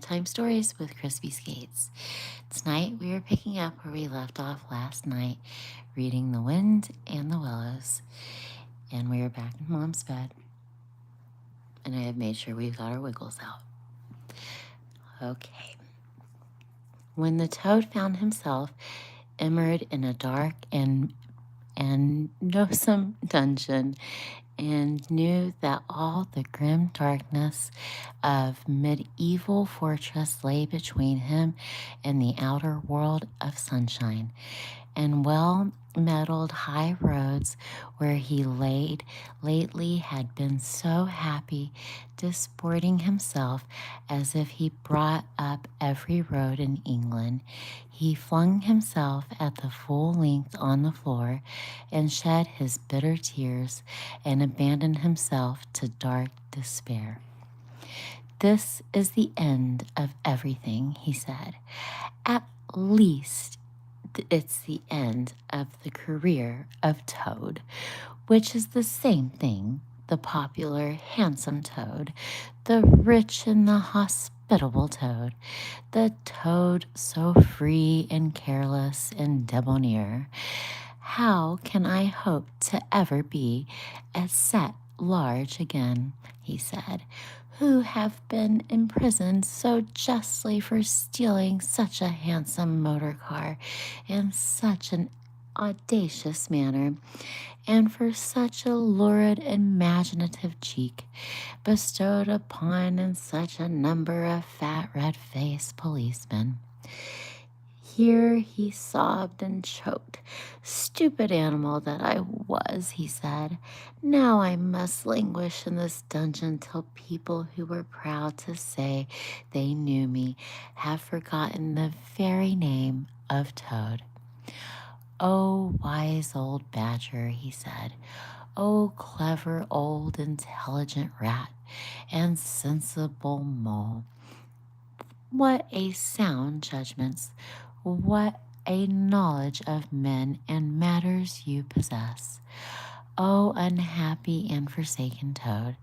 Bedtime Stories with CrispySkates. Tonight we are picking up where we left off last night, reading The Wind and the Willows. And we are back in Mom's bed. And I have made sure we've got our wiggles out. Okay. When the toad found himself immersed in a dark and noisome dungeon, and knew that all the grim darkness of medieval fortress lay between him and the outer world of sunshine and well-metalled high roads where he laid lately had been so happy disporting himself as if he brought up every road in England. He flung himself at the full length on the floor and shed his bitter tears and abandoned himself to dark despair. This is the end of everything, he said. At least it's the end of the career of Toad, which is the same thing. The popular, handsome Toad, the rich and the hospitable Toad, the Toad so free and careless and debonair. How can I hope to ever be as set large again, he said, who have been imprisoned so justly for stealing such a handsome motor car in such an audacious manner, and for such a lurid imaginative cheek bestowed upon in such a number of fat red-faced policemen. Here he sobbed and choked. Stupid animal that I was, he said. Now I must languish in this dungeon till people who were proud to say they knew me have forgotten the very name of Toad. Oh, wise old badger, he said. Oh, clever old intelligent rat and sensible mole. What a sound judgments, what a knowledge of men and matters you possess. O unhappy and forsaken Toad,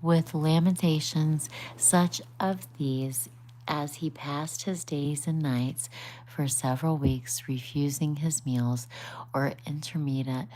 with lamentations such of these as he passed his days and nights for several weeks, refusing his meals or intermediate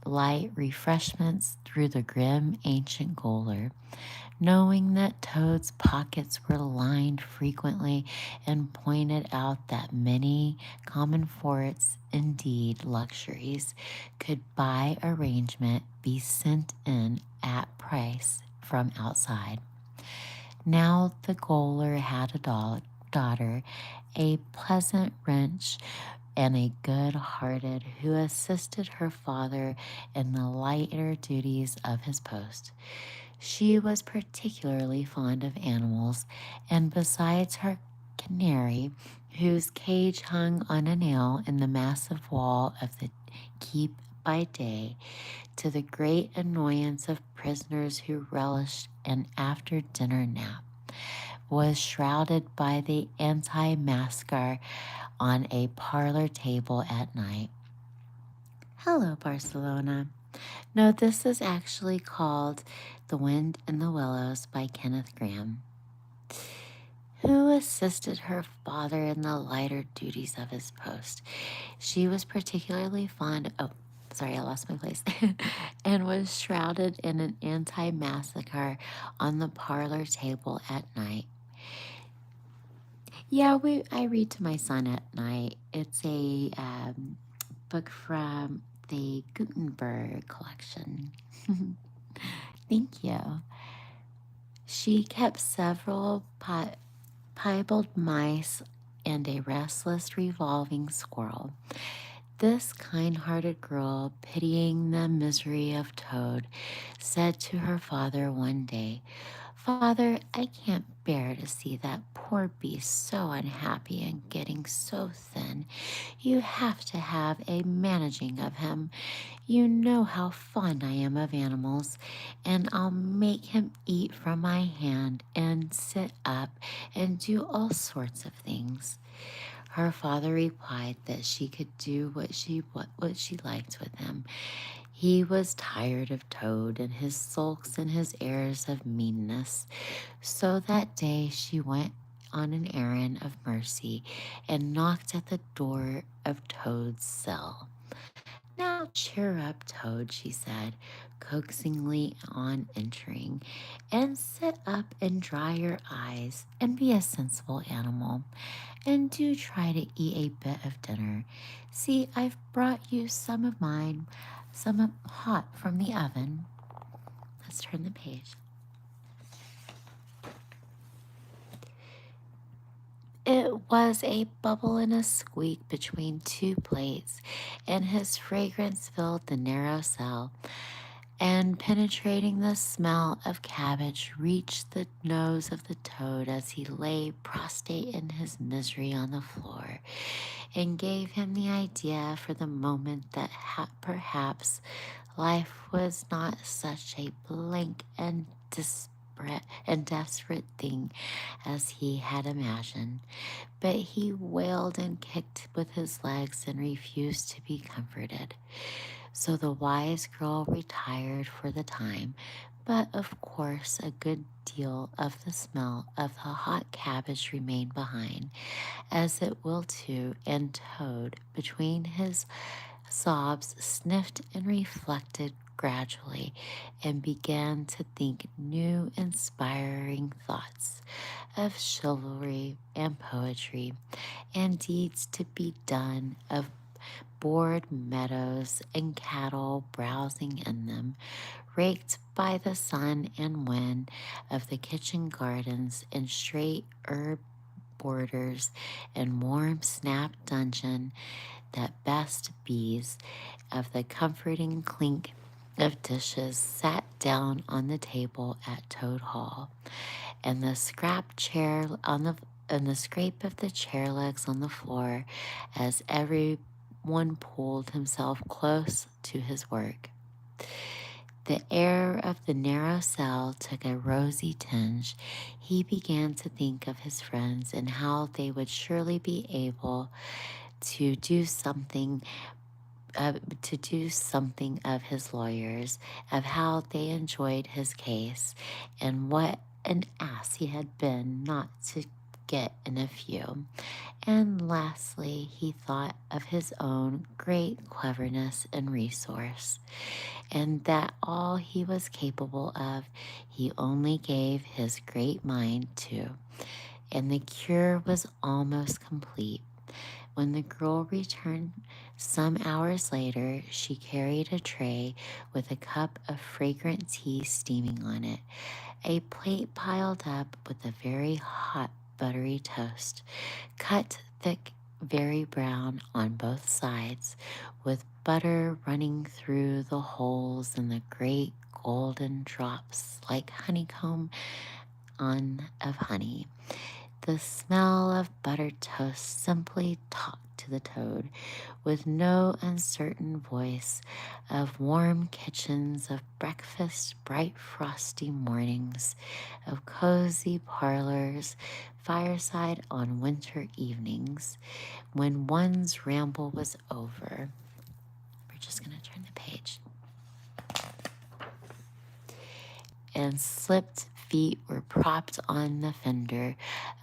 light refreshments through the grim ancient gaoler, knowing that Toad's pockets were lined frequently and pointed out that many comforts, indeed luxuries, could by arrangement be sent in at price from outside. Now the gaoler had a daughter, a pleasant wench and a good-hearted, who assisted her father in the lighter duties of his post. She was particularly fond of animals, and besides her canary, whose cage hung on a nail in the massive wall of the keep by day, to the great annoyance of prisoners who relished an after-dinner nap, was shrouded by the anti-masker on a parlor table at night. Hello, Barcelona. No, this is actually called The Wind and the Willows by Kenneth Grahame, who assisted her father in the lighter duties of his post. She was particularly fond of, I lost my place, and was shrouded in an anti-massacre on the parlor table at night. Yeah, I read to my son at night. It's a book from the Gutenberg collection. Thank you. She kept several piebald mice and a restless revolving squirrel. This kind-hearted girl, pitying the misery of Toad, said to her father one day, "Father, I can't bear to see that poor beast so unhappy and getting so thin. You have to have a managing of him. You know how fond I am of animals, and I'll make him eat from my hand and sit up and do all sorts of things." Her father replied that she could do what she liked with him. He was tired of Toad and his sulks and his airs of meanness. So that day she went on an errand of mercy and knocked at the door of Toad's cell. "Now cheer up, Toad," she said coaxingly on entering, "and sit up and dry your eyes and be a sensible animal. And do try to eat a bit of dinner. See, I've brought you some of mine, hot from the oven." Let's turn the page. It was a bubble and a squeak between two plates, and his fragrance filled the narrow cell, and penetrating the smell of cabbage reached the nose of the Toad as he lay prostrate in his misery on the floor, and gave him the idea for the moment that perhaps life was not such a blank and desperate thing as he had imagined. But he wailed and kicked with his legs and refused to be comforted. So the wise girl retired for the time, but of course a good deal of the smell of the hot cabbage remained behind, as it will too, and Toad, between his sobs, sniffed and reflected gradually, and began to think new inspiring thoughts of chivalry and poetry, and deeds to be done, of broad meadows and cattle browsing in them, raked by the sun and wind, of the kitchen gardens and straight herb borders and warm snap dungeon that best bees, of the comforting clink of dishes sat down on the table at Toad Hall, and the scrape of the chair legs on the floor as every one pulled himself close to his work. The air of the narrow cell took a rosy tinge. He began to think of his friends and how they would surely be able to do something of his lawyers, of how they enjoyed his case, and what an ass he had been not to get in a few. And lastly, he thought of his own great cleverness and resource, and that all he was capable of, he only gave his great mind to, and the cure was almost complete. When the girl returned some hours later, she carried a tray with a cup of fragrant tea steaming on it, a plate piled up with a very hot buttery toast, cut thick, very brown on both sides, with butter running through the holes in the great golden drops like honeycomb of honey. The smell of buttered toast simply talked to the Toad, with no uncertain voice, of warm kitchens, of breakfast, bright frosty mornings, of cozy parlors, fireside on winter evenings, when one's ramble was over. We're just going to turn the page. And slipped feet were propped on the fender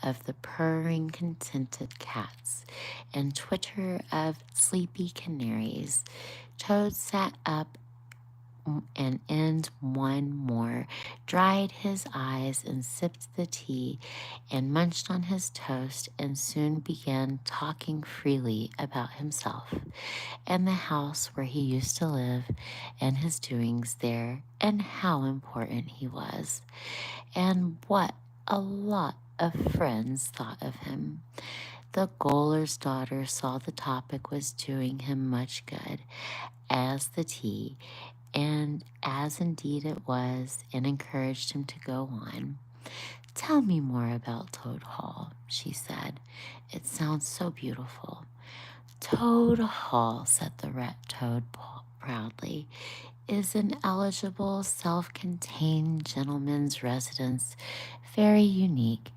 of the purring contented cats and twitter of sleepy canaries. Toad sat up and in one more, dried his eyes and sipped the tea and munched on his toast, and soon began talking freely about himself and the house where he used to live and his doings there, and how important he was, and what a lot of friends thought of him. The gaoler's daughter saw the topic was doing him much good, as the tea, and as indeed it was, and encouraged him to go on. "Tell me more about Toad Hall," she said. "It sounds so beautiful." "Toad Hall," said the red toad proudly, "is an eligible, self-contained gentleman's residence, very unique,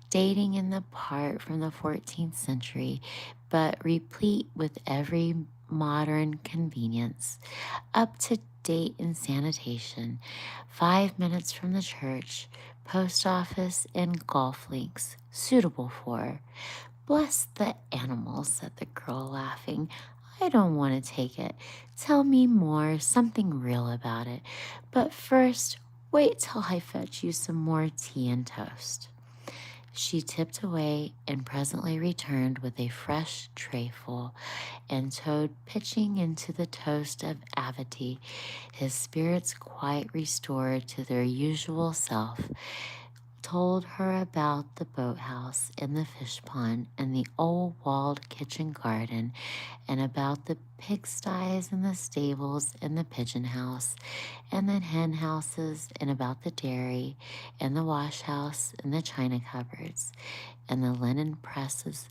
dating in the part from the 14th century, but replete with every modern convenience, up to date in sanitation, 5 minutes from the church, post office, and golf links suitable for. Bless the animals, said the girl, laughing. I don't want to take it. Tell me more, something real about it. But first, wait till I fetch you some more tea and toast. She tipped away and presently returned with a fresh trayful, and Toad, pitching into the toast of avity, his spirits quite restored to their usual self, told her about the boathouse and the fish pond and the old walled kitchen garden, and about the pigsties and the stables and the pigeon house and the hen houses, and about the dairy and the wash house and the china cupboards and the linen presses,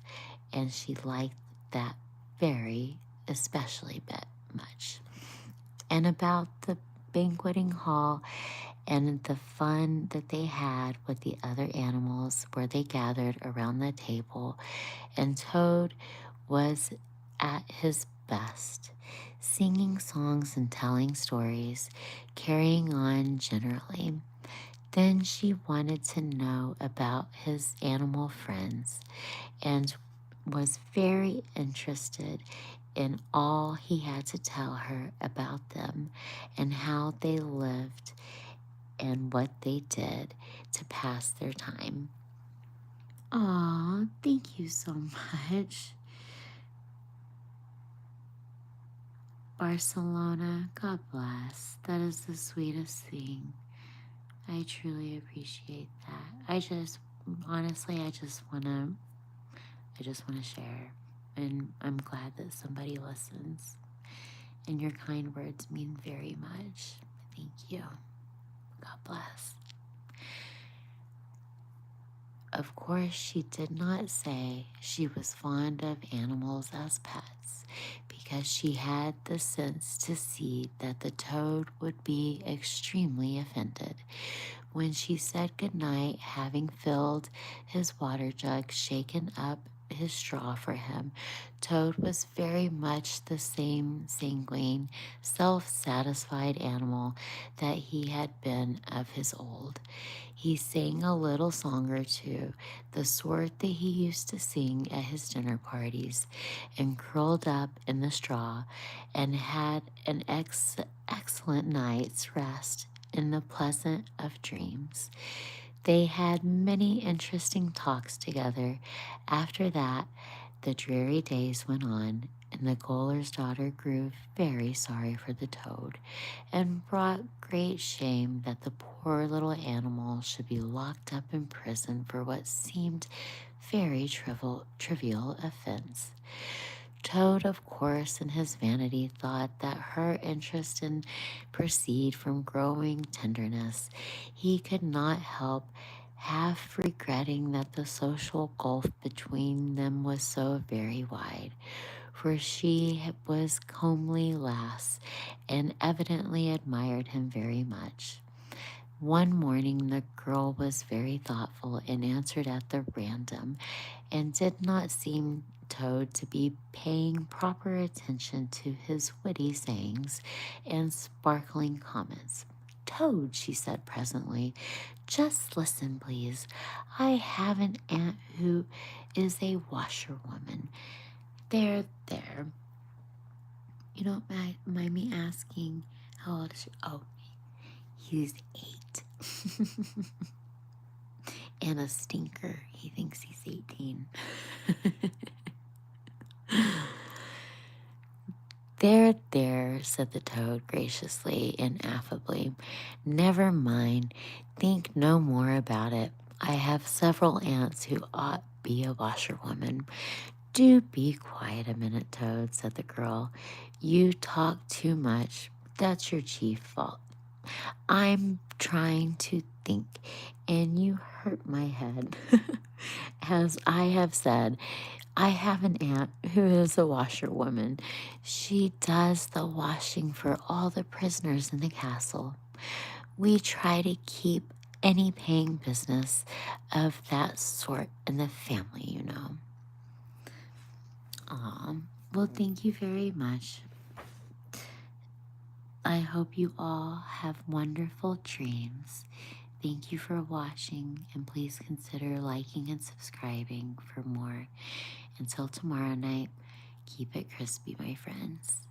and she liked that very especially bit much, and about the banqueting hall and the fun that they had with the other animals where they gathered around the table. And Toad was at his best, singing songs and telling stories, carrying on generally. Then she wanted to know about his animal friends and was very interested in all he had to tell her about them and how they lived and what they did to pass their time. Aw, thank you so much. Barcelona, God bless. That is the sweetest thing. I truly appreciate that. Honestly, I just wanna share. And I'm glad that somebody listens. And your kind words mean very much. Thank you. God bless. Of course, she did not say she was fond of animals as pets, because she had the sense to see that the toad would be extremely offended. When she said goodnight, having filled his water jug, shaken up his straw for him, Toad was very much the same sanguine, self-satisfied animal that he had been of his old. He sang a little song or two, the sort that he used to sing at his dinner parties, and curled up in the straw, and had an excellent night's rest in the pleasant of dreams. They had many interesting talks together. After that, the dreary days went on, and the gaoler's daughter grew very sorry for the toad, and brought great shame that the poor little animal should be locked up in prison for what seemed very trivial offense. Toad, of course, in his vanity, thought that her interest in proceed from growing tenderness. He could not help half regretting that the social gulf between them was so very wide, for she was comely lass, and evidently admired him very much. One morning the girl was very thoughtful and answered at the random, and did not seem Toad to be paying proper attention to his witty sayings and sparkling comments. Toad, she said presently, just listen, please. I have an aunt who is a washerwoman. There. You don't mind me asking how old is she? Oh, he's 8. And a stinker. He thinks he's 18. There, said the toad graciously and affably. Never mind. Think no more about it. I have several aunts who ought be a washerwoman. Do be quiet a minute, Toad, said the girl. You talk too much. That's your chief fault. I'm trying to think, and you hurt my head. As I have said, I have an aunt who is a washerwoman. She does the washing for all the prisoners in the castle. We try to keep any paying business of that sort in the family, you know. Well, thank you very much. I hope you all have wonderful dreams, Thank you for watching, and please consider liking and subscribing for more. Until tomorrow night, keep it crispy, my friends.